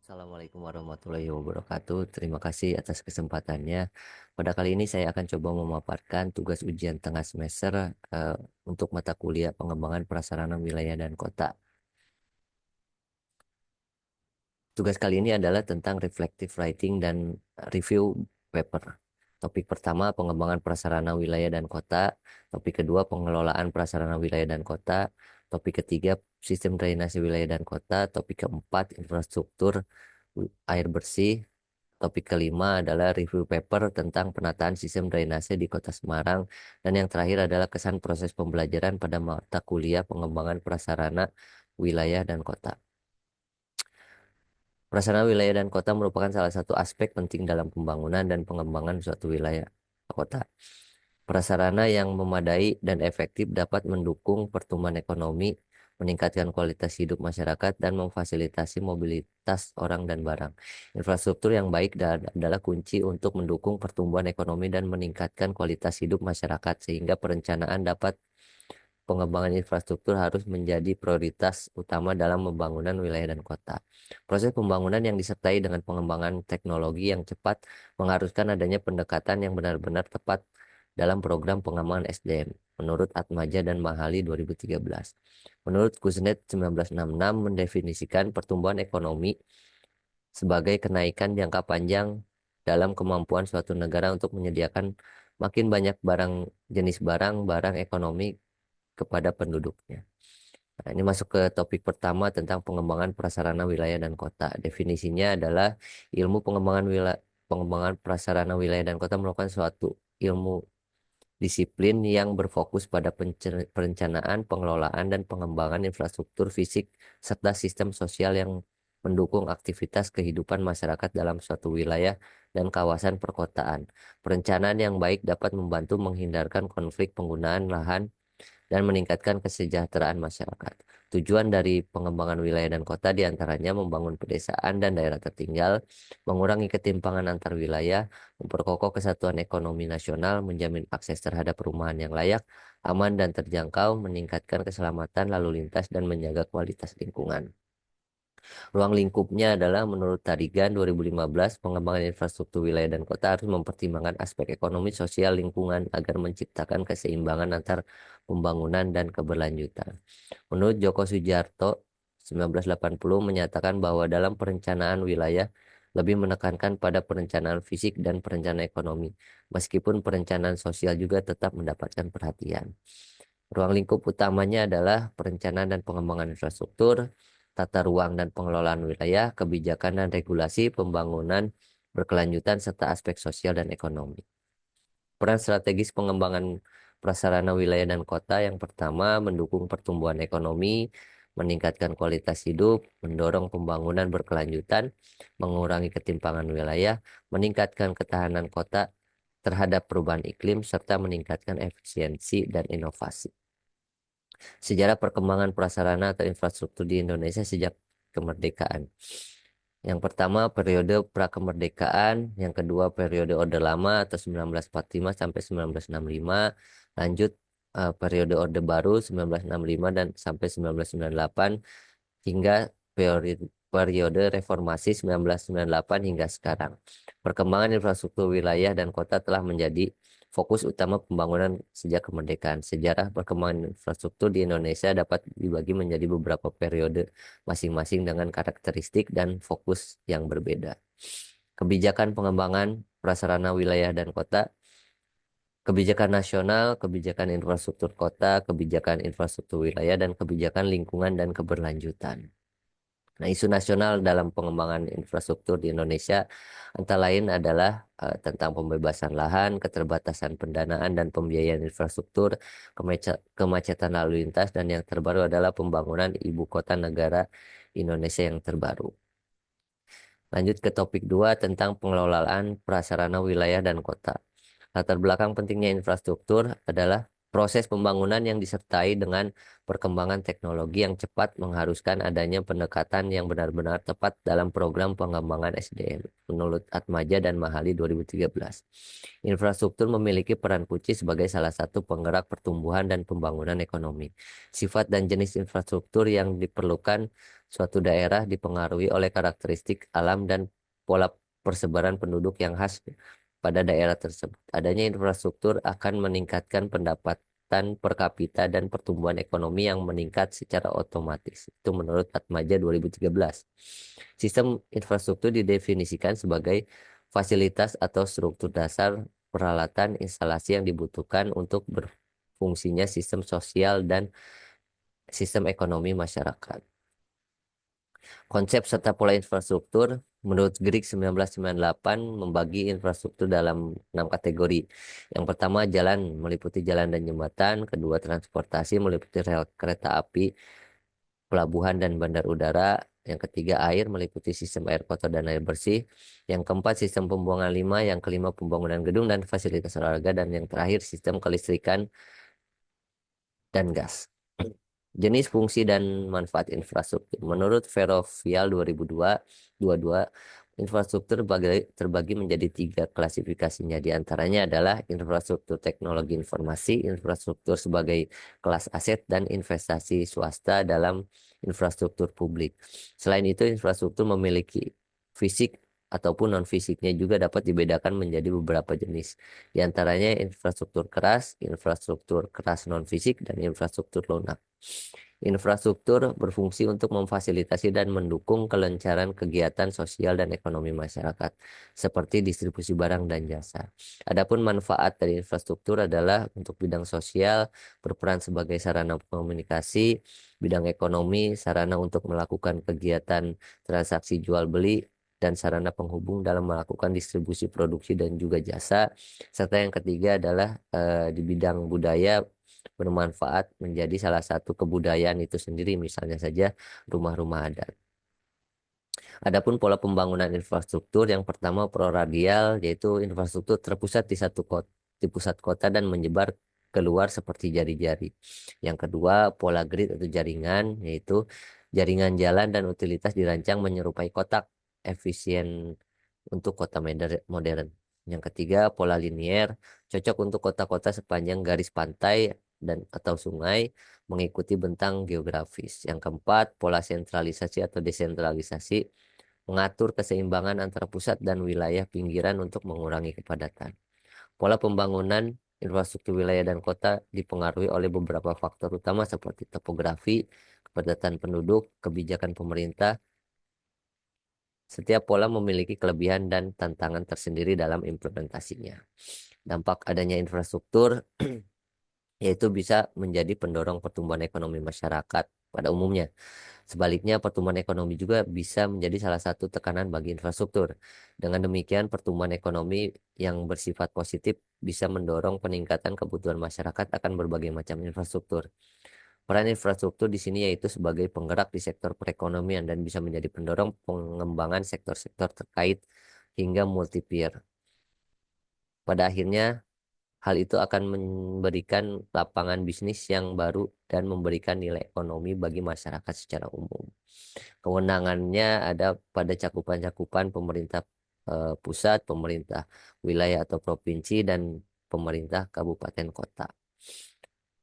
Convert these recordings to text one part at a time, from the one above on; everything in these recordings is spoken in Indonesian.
Assalamualaikum warahmatullahi wabarakatuh. Terima kasih atas kesempatannya. Pada kali ini saya akan coba memaparkan tugas ujian tengah semester untuk mata kuliah pengembangan prasarana wilayah dan kota. Tugas kali ini adalah tentang reflective writing dan review paper. Topik pertama, pengembangan prasarana wilayah dan kota. Topik kedua, pengelolaan prasarana wilayah dan kota. Topik ketiga, sistem drainase wilayah dan kota. Topik keempat, infrastruktur air bersih. Topik kelima adalah review paper tentang penataan sistem drainase di Kota Semarang. Dan yang terakhir adalah kesan proses pembelajaran pada mata kuliah pengembangan prasarana wilayah dan kota. Prasarana wilayah dan kota merupakan salah satu aspek penting dalam pembangunan dan pengembangan suatu wilayah kota. Prasarana yang memadai dan efektif dapat mendukung pertumbuhan ekonomi, meningkatkan kualitas hidup masyarakat, dan memfasilitasi mobilitas orang dan barang. Infrastruktur yang baik adalah kunci untuk mendukung pertumbuhan ekonomi dan meningkatkan kualitas hidup masyarakat, sehingga perencanaan dapat pengembangan infrastruktur harus menjadi prioritas utama dalam pembangunan wilayah dan kota. Proses pembangunan yang disertai dengan pengembangan teknologi yang cepat mengharuskan adanya pendekatan yang benar-benar tepat dalam program pengembangan SDM. Menurut Atmaja dan Mahali 2013. Menurut Kuznets 1966 mendefinisikan pertumbuhan ekonomi sebagai kenaikan jangka panjang dalam kemampuan suatu negara untuk menyediakan makin banyak jenis barang ekonomi kepada penduduknya. Nah, ini masuk ke topik pertama tentang pengembangan prasarana wilayah dan kota. Definisinya adalah ilmu pengembangan prasarana wilayah dan kota merupakan suatu ilmu disiplin yang berfokus pada perencanaan, pengelolaan, dan pengembangan infrastruktur fisik serta sistem sosial yang mendukung aktivitas kehidupan masyarakat dalam suatu wilayah dan kawasan perkotaan. Perencanaan yang baik dapat membantu menghindarkan konflik penggunaan lahan dan meningkatkan kesejahteraan masyarakat. Tujuan dari pengembangan wilayah dan kota diantaranya membangun pedesaan dan daerah tertinggal, mengurangi ketimpangan antar wilayah, memperkokoh kesatuan ekonomi nasional, menjamin akses terhadap perumahan yang layak, aman dan terjangkau, meningkatkan keselamatan lalu lintas, dan menjaga kualitas lingkungan. Ruang lingkupnya adalah menurut Tarigan 2015, pengembangan infrastruktur wilayah dan kota harus mempertimbangkan aspek ekonomi, sosial, lingkungan agar menciptakan keseimbangan antar pembangunan dan keberlanjutan. Menurut Joko Sujarto 1980 menyatakan bahwa dalam perencanaan wilayah lebih menekankan pada perencanaan fisik dan perencanaan ekonomi, meskipun perencanaan sosial juga tetap mendapatkan perhatian. Ruang lingkup utamanya adalah perencanaan dan pengembangan infrastruktur, tata ruang dan pengelolaan wilayah, kebijakan dan regulasi, pembangunan berkelanjutan, serta aspek sosial dan ekonomi. Peran strategis pengembangan prasarana wilayah dan kota yang pertama, mendukung pertumbuhan ekonomi, meningkatkan kualitas hidup, mendorong pembangunan berkelanjutan, mengurangi ketimpangan wilayah, meningkatkan ketahanan kota terhadap perubahan iklim, serta meningkatkan efisiensi dan inovasi. Sejarah perkembangan prasarana atau infrastruktur di Indonesia sejak kemerdekaan. Yang pertama periode prakemerdekaan, yang kedua periode Orde Lama atau 1945 sampai 1965, lanjut periode Orde Baru 1965 dan sampai 1998 hingga periode reformasi 1998 hingga sekarang. Perkembangan infrastruktur wilayah dan kota telah menjadi fokus utama pembangunan sejak kemerdekaan. Sejarah perkembangan infrastruktur di Indonesia dapat dibagi menjadi beberapa periode masing-masing dengan karakteristik dan fokus yang berbeda. Kebijakan pengembangan prasarana wilayah dan kota, kebijakan nasional, kebijakan infrastruktur kota, kebijakan infrastruktur wilayah, dan kebijakan lingkungan dan keberlanjutan. Nah, isu nasional dalam pengembangan infrastruktur di Indonesia antara lain adalah tentang pembebasan lahan, keterbatasan pendanaan dan pembiayaan infrastruktur, kemacetan lalu lintas, dan yang terbaru adalah pembangunan ibu kota negara Indonesia yang terbaru. Lanjut ke topik 2 tentang pengelolaan prasarana wilayah dan kota. Latar belakang pentingnya infrastruktur adalah Proses pembangunan yang disertai dengan perkembangan teknologi yang cepat mengharuskan adanya pendekatan yang benar-benar tepat dalam program pengembangan SDM, menurut Atmaja dan Mahali 2013. Infrastruktur memiliki peran kunci sebagai salah satu penggerak pertumbuhan dan pembangunan ekonomi. Sifat dan jenis infrastruktur yang diperlukan suatu daerah dipengaruhi oleh karakteristik alam dan pola persebaran penduduk yang khas pada daerah tersebut. Adanya infrastruktur akan meningkatkan pendapatan per kapita dan pertumbuhan ekonomi yang meningkat secara otomatis. Itu menurut Atmaja 2013. Sistem infrastruktur didefinisikan sebagai fasilitas atau struktur dasar peralatan instalasi yang dibutuhkan untuk berfungsinya sistem sosial dan sistem ekonomi masyarakat. Konsep serta pola infrastruktur menurut Grieg 1998 membagi infrastruktur dalam 6 kategori. Yang pertama jalan meliputi jalan dan jembatan, kedua transportasi meliputi rel kereta api, pelabuhan dan bandar udara, yang ketiga air meliputi sistem air kotor dan air bersih, yang keempat sistem pembuangan limbah, yang kelima pembangunan gedung dan fasilitas olahraga, dan yang terakhir sistem kelistrikan dan gas. Jenis fungsi dan manfaat infrastruktur. Menurut Ferrovial 2022, infrastruktur terbagi menjadi tiga klasifikasinya. Di antaranya adalah infrastruktur teknologi informasi, infrastruktur sebagai kelas aset, dan investasi swasta dalam infrastruktur publik. Selain itu, infrastruktur memiliki fisik ataupun non-fisiknya juga dapat dibedakan menjadi beberapa jenis. Di antaranya infrastruktur keras non-fisik, dan infrastruktur lunak. Infrastruktur berfungsi untuk memfasilitasi dan mendukung kelancaran kegiatan sosial dan ekonomi masyarakat, seperti distribusi barang dan jasa. Adapun manfaat dari infrastruktur adalah untuk bidang sosial, berperan sebagai sarana komunikasi, bidang ekonomi, sarana untuk melakukan kegiatan transaksi jual beli, dan sarana penghubung dalam melakukan distribusi produksi dan juga jasa. Serta yang ketiga adalah di bidang budaya, bermanfaat menjadi salah satu kebudayaan itu sendiri, misalnya saja rumah-rumah adat. Adapun pola pembangunan infrastruktur, yang pertama proradial, yaitu infrastruktur terpusat di di pusat kota dan menyebar keluar seperti jari-jari. Yang kedua pola grid atau jaringan, yaitu jaringan jalan dan utilitas dirancang menyerupai kotak, efisien untuk kota modern. Yang ketiga pola linier, cocok untuk kota-kota sepanjang garis pantai dan atau sungai, mengikuti bentang geografis. Yang keempat pola sentralisasi atau desentralisasi, mengatur keseimbangan antara pusat dan wilayah pinggiran untuk mengurangi kepadatan. Pola pembangunan infrastruktur wilayah dan kota dipengaruhi oleh beberapa faktor utama seperti topografi, kepadatan penduduk, kebijakan pemerintah. Setiap pola memiliki kelebihan dan tantangan tersendiri dalam implementasinya. Dampak adanya infrastruktur yaitu bisa menjadi pendorong pertumbuhan ekonomi masyarakat pada umumnya. Sebaliknya, pertumbuhan ekonomi juga bisa menjadi salah satu tekanan bagi infrastruktur. Dengan demikian, pertumbuhan ekonomi yang bersifat positif bisa mendorong peningkatan kebutuhan masyarakat akan berbagai macam infrastruktur. Peran infrastruktur di sini yaitu sebagai penggerak di sektor perekonomian dan bisa menjadi pendorong pengembangan sektor-sektor terkait hingga multi-peer. Pada akhirnya, hal itu akan memberikan lapangan bisnis yang baru dan memberikan nilai ekonomi bagi masyarakat secara umum. Kewenangannya ada pada cakupan-cakupan pemerintah pusat, pemerintah wilayah atau provinsi, dan pemerintah kabupaten kota.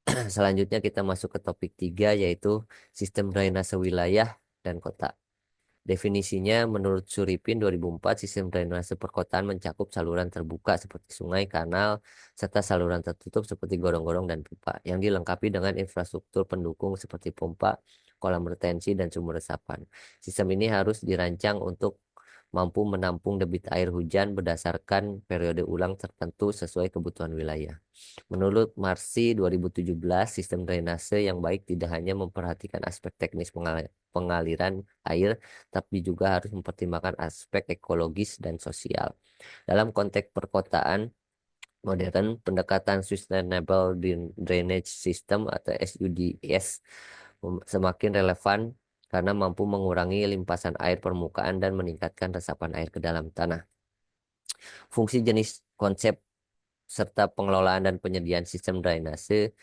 Selanjutnya kita masuk ke topik 3, yaitu sistem drainase wilayah dan kota. Definisinya menurut Suripin 2004, sistem drainase perkotaan mencakup saluran terbuka seperti sungai, kanal, serta saluran tertutup seperti gorong-gorong dan pipa, yang dilengkapi dengan infrastruktur pendukung seperti pompa, kolam retensi, dan sumber resapan. Sistem ini harus dirancang untuk mampu menampung debit air hujan berdasarkan periode ulang tertentu sesuai kebutuhan wilayah. Menurut Marsi 2017, sistem drainase yang baik tidak hanya memperhatikan aspek teknis pengaliran air, tapi juga harus mempertimbangkan aspek ekologis dan sosial. Dalam konteks perkotaan modern, pendekatan Sustainable Drainage System atau SUDS semakin relevan karena mampu mengurangi limpasan air permukaan dan meningkatkan resapan air ke dalam tanah. Fungsi jenis konsep serta pengelolaan dan penyediaan sistem drainase.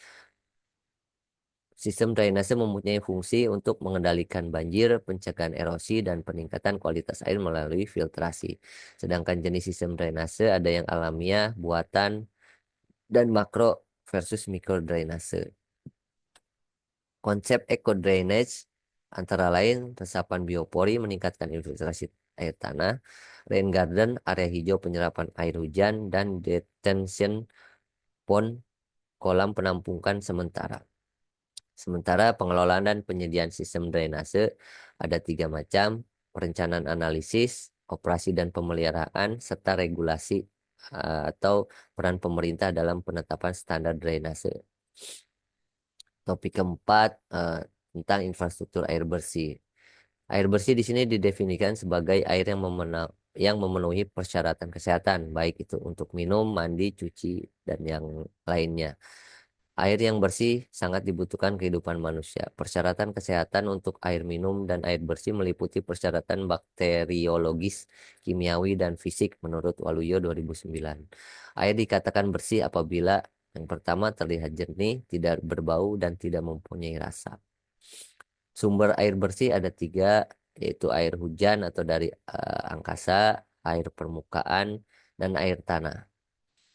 Sistem drainase mempunyai fungsi untuk mengendalikan banjir, pencegahan erosi, dan peningkatan kualitas air melalui filtrasi. Sedangkan jenis sistem drainase ada yang alamiah, buatan, dan makro versus mikro drainase. Konsep eco drainage antara lain resapan biopori meningkatkan infiltrasi air tanah, rain garden area hijau penyerapan air hujan, dan detention pond kolam penampungan sementara. Sementara pengelolaan dan penyediaan sistem drainase ada tiga macam: perencanaan analisis, operasi dan pemeliharaan, serta regulasi atau peran pemerintah dalam penetapan standar drainase. Topik keempat tentang infrastruktur air bersih. Air bersih di sini didefinisikan sebagai air yang memenuhi persyaratan kesehatan, baik itu untuk minum, mandi, cuci, dan yang lainnya. Air yang bersih sangat dibutuhkan kehidupan manusia. Persyaratan kesehatan untuk air minum dan air bersih meliputi persyaratan bakteriologis, kimiawi, dan fisik menurut Waluyo 2009. Air dikatakan bersih apabila yang pertama terlihat jernih, tidak berbau, dan tidak mempunyai rasa. Sumber air bersih ada tiga, yaitu air hujan atau dari angkasa, air permukaan, dan air tanah.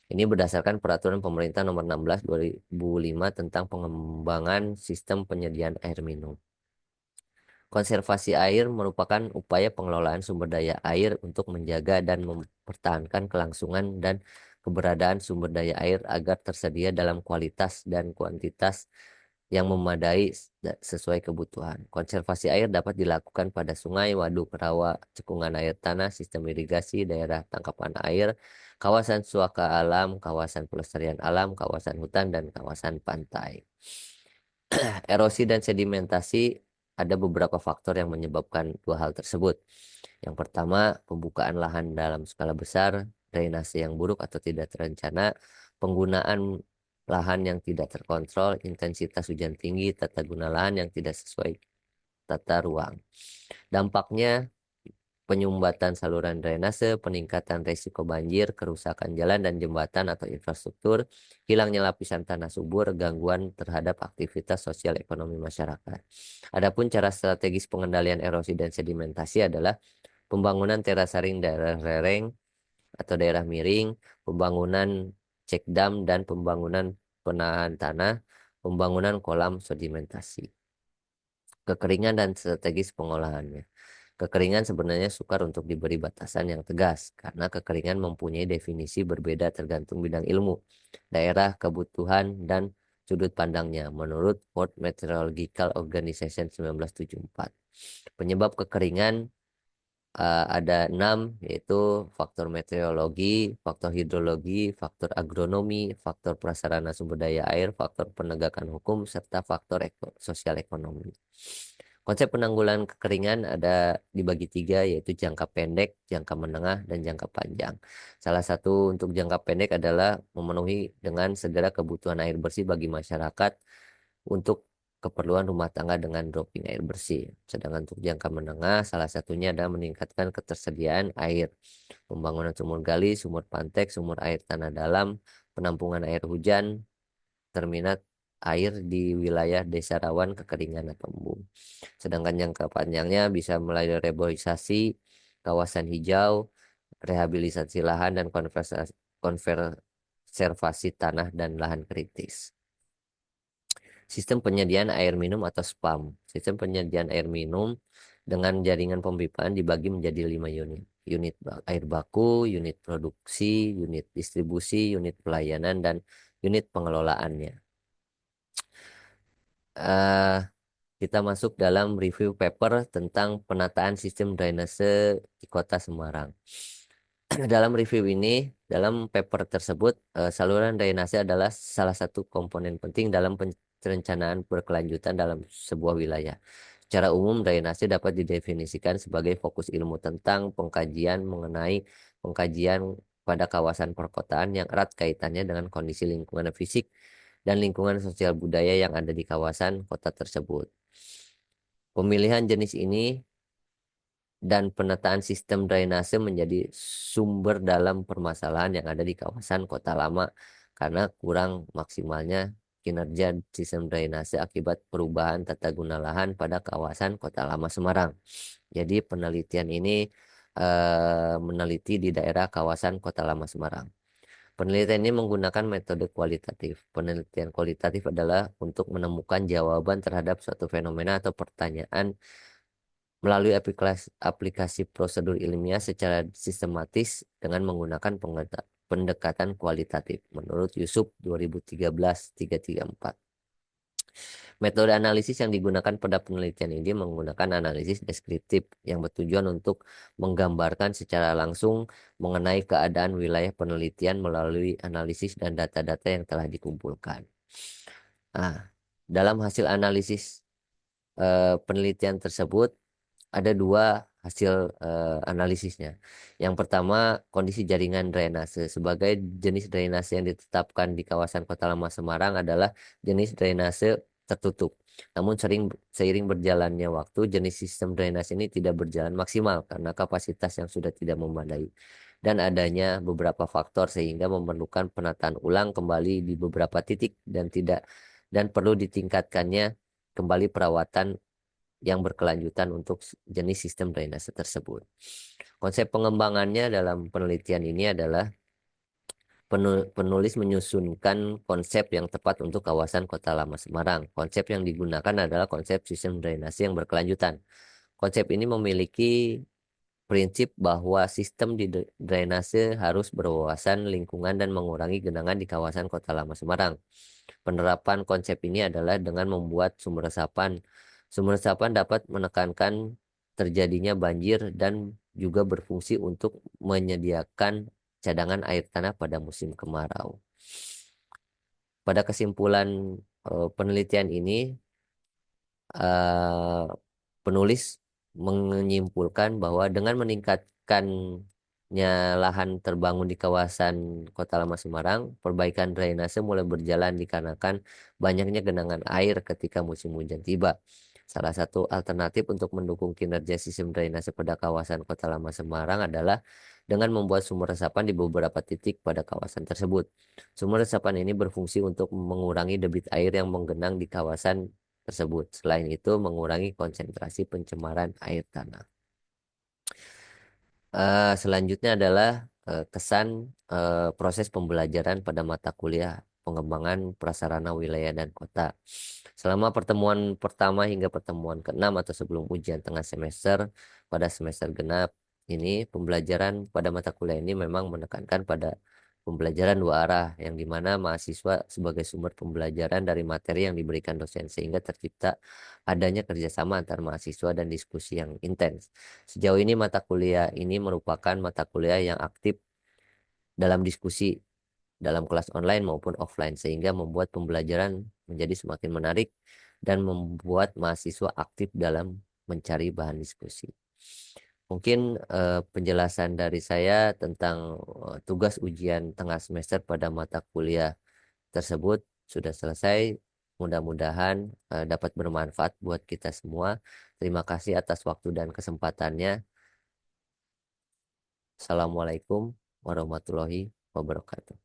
Ini berdasarkan Peraturan Pemerintah Nomor 16 2005 tentang pengembangan sistem penyediaan air minum. Konservasi air merupakan upaya pengelolaan sumber daya air untuk menjaga dan mempertahankan kelangsungan dan keberadaan sumber daya air agar tersedia dalam kualitas dan kuantitas yang memadai sesuai kebutuhan. Konservasi air dapat dilakukan pada sungai, waduk, rawa, cekungan air tanah, sistem irigasi, daerah tangkapan air, kawasan suaka alam, kawasan pelestarian alam, kawasan hutan, dan kawasan pantai. Erosi dan sedimentasi ada beberapa faktor yang menyebabkan dua hal tersebut. Yang pertama, pembukaan lahan dalam skala besar, drainase yang buruk atau tidak terencana, penggunaan lahan yang tidak terkontrol, intensitas hujan tinggi, tata guna lahan yang tidak sesuai tata ruang. Dampaknya penyumbatan saluran drainase, peningkatan risiko banjir, kerusakan jalan dan jembatan atau infrastruktur, hilangnya lapisan tanah subur, gangguan terhadap aktivitas sosial ekonomi masyarakat. Adapun cara strategis pengendalian erosi dan sedimentasi adalah pembangunan terasaring daerah lereng atau daerah miring, pembangunan cek dam dan pembangunan penahan tanah, pembangunan kolam sedimentasi. Kekeringan dan strategis pengolahannya. Kekeringan sebenarnya sukar untuk diberi batasan yang tegas karena kekeringan mempunyai definisi berbeda tergantung bidang ilmu, daerah, kebutuhan, dan sudut pandangnya menurut World Meteorological Organization 1974. Penyebab kekeringan ada 6, yaitu faktor meteorologi, faktor hidrologi, faktor agronomi, faktor prasarana sumber daya air, faktor penegakan hukum, serta faktor sosial ekonomi. Konsep penanggulangan kekeringan ada dibagi tiga, yaitu jangka pendek, jangka menengah, dan jangka panjang. Salah satu untuk jangka pendek adalah memenuhi dengan segera kebutuhan air bersih bagi masyarakat untuk keperluan rumah tangga dengan dropping air bersih. Sedangkan untuk jangka menengah, salah satunya adalah meningkatkan ketersediaan air, pembangunan sumur gali, sumur pantek, sumur air tanah dalam, penampungan air hujan, terminal air di wilayah desa rawan kekeringan atau embung. Sedangkan jangka panjangnya bisa melalui reboisasi kawasan hijau, rehabilitasi lahan, dan konservasi tanah dan lahan kritis. Sistem penyediaan air minum atau SPAM. Sistem penyediaan air minum dengan jaringan pemipaan dibagi menjadi 5 unit. Unit air baku, unit produksi, unit distribusi, unit pelayanan, dan unit pengelolaannya. eh Kita masuk dalam review paper tentang penataan sistem drainase di Kota Semarang. Dalam review ini, dalam paper tersebut, saluran drainase adalah salah satu komponen penting dalam perencanaan berkelanjutan dalam sebuah wilayah. Secara umum, drainase dapat didefinisikan sebagai fokus ilmu tentang pengkajian pada kawasan perkotaan yang erat kaitannya dengan kondisi lingkungan fisik dan lingkungan sosial budaya yang ada di kawasan kota tersebut. Pemilihan jenis ini dan penataan sistem drainase menjadi sumber dalam permasalahan yang ada di kawasan Kota Lama karena kurang maksimalnya kinerja sistem drainase akibat perubahan tata guna lahan pada kawasan Kota Lama Semarang. Jadi penelitian ini meneliti di daerah kawasan Kota Lama Semarang. Penelitian ini menggunakan metode kualitatif. Penelitian kualitatif adalah untuk menemukan jawaban terhadap suatu fenomena atau pertanyaan melalui aplikasi prosedur ilmiah secara sistematis dengan menggunakan pendekatan kualitatif menurut Yusuf 2013-334. Metode analisis yang digunakan pada penelitian ini menggunakan analisis deskriptif yang bertujuan untuk menggambarkan secara langsung mengenai keadaan wilayah penelitian melalui analisis dan data-data yang telah dikumpulkan. Nah, dalam hasil analisis penelitian tersebut ada dua hasil analisisnya. Yang pertama, kondisi jaringan drainase. Sebagai jenis drainase yang ditetapkan di kawasan Kota Lama Semarang adalah jenis drainase tertutup. Namun seiring berjalannya waktu, jenis sistem drainase ini tidak berjalan maksimal karena kapasitas yang sudah tidak memadai dan adanya beberapa faktor sehingga memerlukan penataan ulang kembali di beberapa titik dan perlu ditingkatkannya kembali perawatan yang berkelanjutan untuk jenis sistem drainase tersebut. Konsep pengembangannya dalam penelitian ini adalah penulis menyusunkan konsep yang tepat untuk kawasan Kota Lama Semarang. Konsep yang digunakan adalah konsep sistem drainase yang berkelanjutan. Konsep ini memiliki prinsip bahwa sistem di drainase harus berwawasan lingkungan dan mengurangi genangan di kawasan Kota Lama Semarang. Penerapan konsep ini adalah dengan membuat sumber resapan. Sumber resapan dapat menekankan terjadinya banjir dan juga berfungsi untuk menyediakan cadangan air tanah pada musim kemarau. Pada kesimpulan penelitian ini, eh, penulis menyimpulkan bahwa dengan meningkatkannya lahan terbangun di kawasan Kota Lama Semarang, perbaikan drainase mulai berjalan dikarenakan banyaknya genangan air ketika musim hujan tiba. Salah satu alternatif untuk mendukung kinerja sistem drainase pada kawasan Kota Lama Semarang adalah dengan membuat sumur resapan di beberapa titik pada kawasan tersebut. Sumur resapan ini berfungsi untuk mengurangi debit air yang menggenang di kawasan tersebut. Selain itu, mengurangi konsentrasi pencemaran air tanah. Selanjutnya adalah kesan proses pembelajaran pada mata kuliah pengembangan prasarana wilayah dan kota. Selama pertemuan pertama hingga pertemuan ke-6 atau sebelum ujian tengah semester pada semester genap ini, pembelajaran pada mata kuliah ini memang menekankan pada pembelajaran dua arah, yang dimana mahasiswa sebagai sumber pembelajaran dari materi yang diberikan dosen, sehingga tercipta adanya kerjasama antar mahasiswa dan diskusi yang intens. Sejauh ini mata kuliah ini merupakan mata kuliah yang aktif dalam diskusi dalam kelas online maupun offline, sehingga membuat pembelajaran menjadi semakin menarik dan membuat mahasiswa aktif dalam mencari bahan diskusi. Mungkin penjelasan dari saya tentang tugas ujian tengah semester pada mata kuliah tersebut sudah selesai. Mudah-mudahan dapat bermanfaat buat kita semua. Terima kasih atas waktu dan kesempatannya. Assalamualaikum warahmatullahi wabarakatuh.